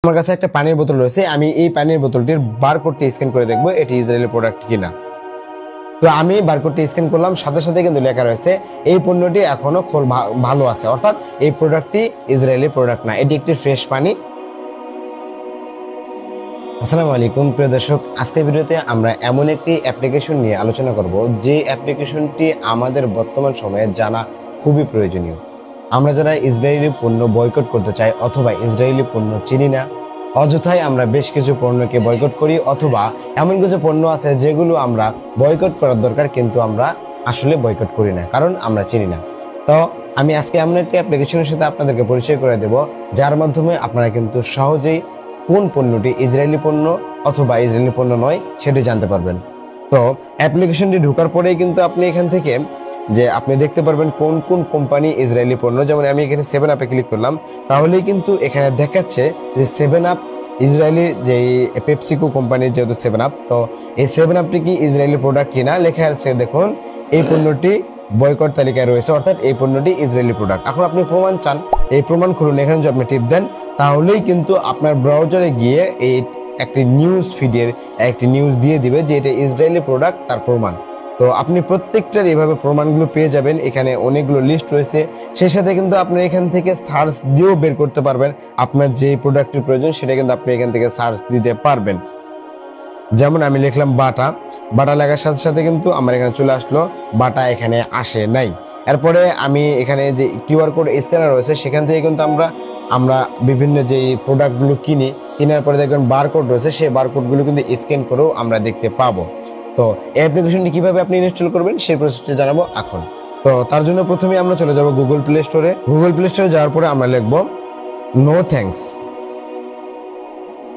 আমার কাছে একটা পানির বোতল রয়েছে। আমি এই পানির বোতলটির বারকোডটি স্ক্যান করে দেখব এটি ইসরায়েলের প্রোডাক্ট কিনা। তো আমি বারকোডটি স্ক্যান করলাম, সাথে সাথে কিন্তু লেখা রয়েছে এই পণ্যটি এখনো ভালো আছে, অর্থাৎ এই প্রোডাক্টটি ইসরায়েলি প্রোডাক্ট না, এটি একটি ফ্রেশ পানি। আসসালামু আলাইকুম প্রিয় দর্শক, আজকের ভিডিওতে আমরা এমন একটি অ্যাপ্লিকেশন নিয়ে আলোচনা করব যে অ্যাপ্লিকেশনটি আমাদের বর্তমান সময়ে জানা খুবই প্রয়োজনীয়। আমরা যারা ইসরায়েলি পণ্য বয়কট করতে চাই অথবা ইসরায়েলি পণ্য চিনি না, অযথাই আমরা বেশ কিছু পণ্যকে বয়কট করি, অথবা এমন কিছু পণ্য আছে যেগুলো আমরা বয়কট করার দরকার কিন্তু আমরা আসলে বয়কট করি না, কারণ আমরা চিনি না। তো আমি আজকে এমন একটি অ্যাপ্লিকেশনের সাথে আপনাদেরকে পরিচয় করে দেব যার মাধ্যমে আপনারা কিন্তু সহজেই কোন পণ্যটি ইসরায়েলি পণ্য অথবা ইসরায়েলি পণ্য নয় সেটি জানতে পারবেন। তো অ্যাপ্লিকেশনটি ঢোকার পরেই কিন্তু আপনি এখান থেকে যে আপনি দেখতে পারবেন কোন কোন কোম্পানি ইসরায়েলি পণ্য। যেমন আমি এখানে 7 আপে ক্লিক করলাম, তাহলেই কিন্তু এখানে দেখাচ্ছে যে 7 আপ ইসরায়েলি, যে পেপসিকো কোম্পানির যেহেতু 7 আপ, তো এই 7 আপটি কি ইসরায়েলি প্রোডাক্ট কিনা লেখা আছে। দেখুন এই পণ্যটি বয়কট তালিকায় রয়েছে, অর্থাৎ এই পণ্যটি ইসরায়েলি প্রোডাক্ট। এখন আপনি প্রমাণ চান, এই প্রমাণ খুলুন। এখানে যদি আপনি টিপ দেন তাহলেই কিন্তু আপনার ব্রাউজারে গিয়ে এই একটি নিউজ ফিডের একটি নিউজ দিয়ে দিবে যে এটা ইসরায়েলি প্রোডাক্ট, তার প্রমাণ। তো আপনি প্রত্যেকটার এইভাবে প্রমাণগুলো পেয়ে যাবেন। এখানে অনেকগুলো লিস্ট রয়েছে, সেই সাথে কিন্তু আপনি এখান থেকে সার্চ দিয়েও বের করতে পারবেন আপনার যে প্রোডাক্টের প্রয়োজন সেটা কিন্তু আপনি এখান থেকে সার্চ দিতে পারবেন। যেমন আমি লিখলাম বাটা, বাটা লেখার সাথে সাথে কিন্তু আমার এখানে চলে আসলো, বাটা এখানে আসে নাই। এরপরে আমি এখানে যে কিউআর কোড স্ক্যানার রয়েছে সেখান থেকে কিন্তু আমরা বিভিন্ন যে প্রোডাক্টগুলো কেনার পরে দেখবেন বারকোড রয়েছে, সেই বারকোডগুলো কিন্তু স্ক্যান করেও আমরা দেখতে পাবো। তো এই অ্যাপ্লিকেশনটি কিভাবে আপনি ইনস্টল করবেন সেই প্রসেসটি জানাবো এখন। তো তার জন্য প্রথমে আমরা চলে যাব গুগল প্লে স্টোরে। গুগল প্লে স্টোরে যাওয়ার পরে আমরা লিখবো নো থ্যাঙ্কস।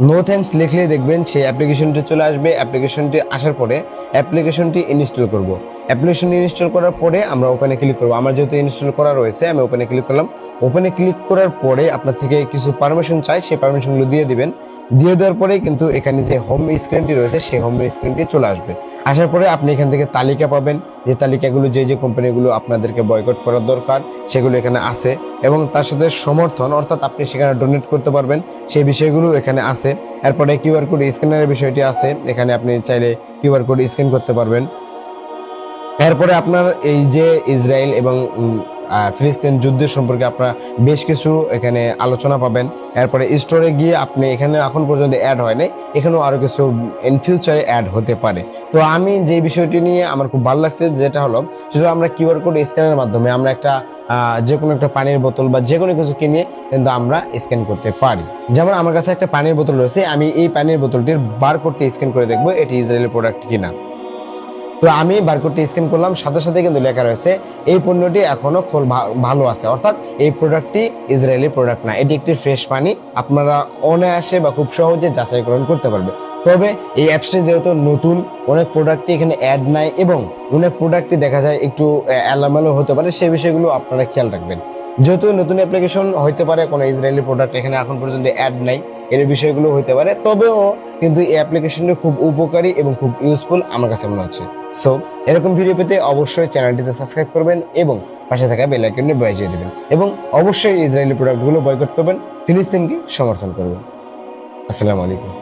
নো থ্যাঙ্কস লিখলেই দেখবেন সেই অ্যাপ্লিকেশনটি চলে আসবে। অ্যাপ্লিকেশনটি আসার পরে অ্যাপ্লিকেশনটি ইনস্টল করব। অ্যাপ্লিকেশন ইনস্টল করার পরে আমরা ওপেনে ক্লিক করব। আমার যেহেতু ইনস্টল করা রয়েছে আমি ওপেনে ক্লিক করলাম। ওপেনে ক্লিক করার পরে আপনার থেকে কিছু পারমিশন চাই, সেই পারমিশনগুলো দিয়ে দিবেন। দিয়ে দেওয়ার পরে কিন্তু এখানে যে হোম স্ক্রিনটি রয়েছে সেই হোম স্ক্রিনটি চলে আসবে। আসার পরে আপনি এখান থেকে তালিকা পাবেন, যে তালিকাগুলো যে কোম্পানিগুলো আপনাদেরকে বয়কট করার দরকার সেগুলো এখানে আছে, এবং তার সাথে সমর্থন, অর্থাৎ আপনি সেখানে ডোনেট করতে পারবেন সেই বিষয়গুলো এখানে আছে। এরপরে কিউআর কোড স্ক্যানারের বিষয়টি আছে, এখানে আপনি চাইলে কিউআর কোড স্ক্যান করতে পারবেন। এরপরে আপনার এই যে ইসরায়েল এবং ফিলিস্তিন যুদ্ধের সম্পর্কে আপনারা বেশ কিছু এখানে আলোচনা পাবেন। এরপরে স্টোরে গিয়ে আপনি এখানে এখন পর্যন্ত অ্যাড হয় নাই, এখানেও আরও কিছু ইন ফিউচারে অ্যাড হতে পারে। তো আমি যে বিষয়টি নিয়ে আমার খুব ভালো লাগছে সেটা হলো আমরা কিউআর কোড স্ক্যানের মাধ্যমে আমরা একটা যে কোনো একটা পানির বোতল বা যে কোনো কিছু কিনে কিন্তু আমরা স্ক্যান করতে পারি। যেমন আমার কাছে একটা পানির বোতল রয়েছে, আমি এই পানির বোতলটির বারকোডটি স্ক্যান করে দেখবো এটি ইসরায়েলি প্রোডাক্ট কিনা। তো আমি বারকোডটি স্ক্যান করলাম, সাথে সাথে কিন্তু লেখা রয়েছে এই পণ্যটি এখনো ভালো আছে, অর্থাৎ এই প্রোডাক্টটি ইসরায়েলি প্রোডাক্ট না, এটি একটি ফ্রেশ পানি। আপনারা অনায়াসে বা খুব সহজে যাচাইকরণ করতে পারবে। তবে এই অ্যাপসটি যেহেতু নতুন, অনেক প্রোডাক্টই এখানে অ্যাড নাই এবং অনেক প্রোডাক্টই দেখা যায় একটু এলোমেলো হতে পারে, সেই বিষয়গুলো আপনারা খেয়াল রাখবেন। যেহেতু নতুন অ্যাপ্লিকেশন হইতে পারে কোনো ইসরায়েলি প্রোডাক্ট এখানে এখন পর্যন্ত অ্যাড নাই, এর বিষয়গুলো হইতে পারে, তবেও কিন্তু এই অ্যাপ্লিকেশনটি খুব উপকারী এবং খুব ইউজফুল আমার কাছে মনে হচ্ছে। সো এরকম ভিডিও পেতে অবশ্যই চ্যানেলটিতে সাবস্ক্রাইব করবেন এবং পাশে থাকা বেল আইকনটি বাজিয়ে দেবেন, এবং অবশ্যই ইসরায়েলি প্রোডাক্টগুলো বয়কট করবেন, ফিলিস্তিনকে সমর্থন করবেন। আসসালামু আলাইকুম।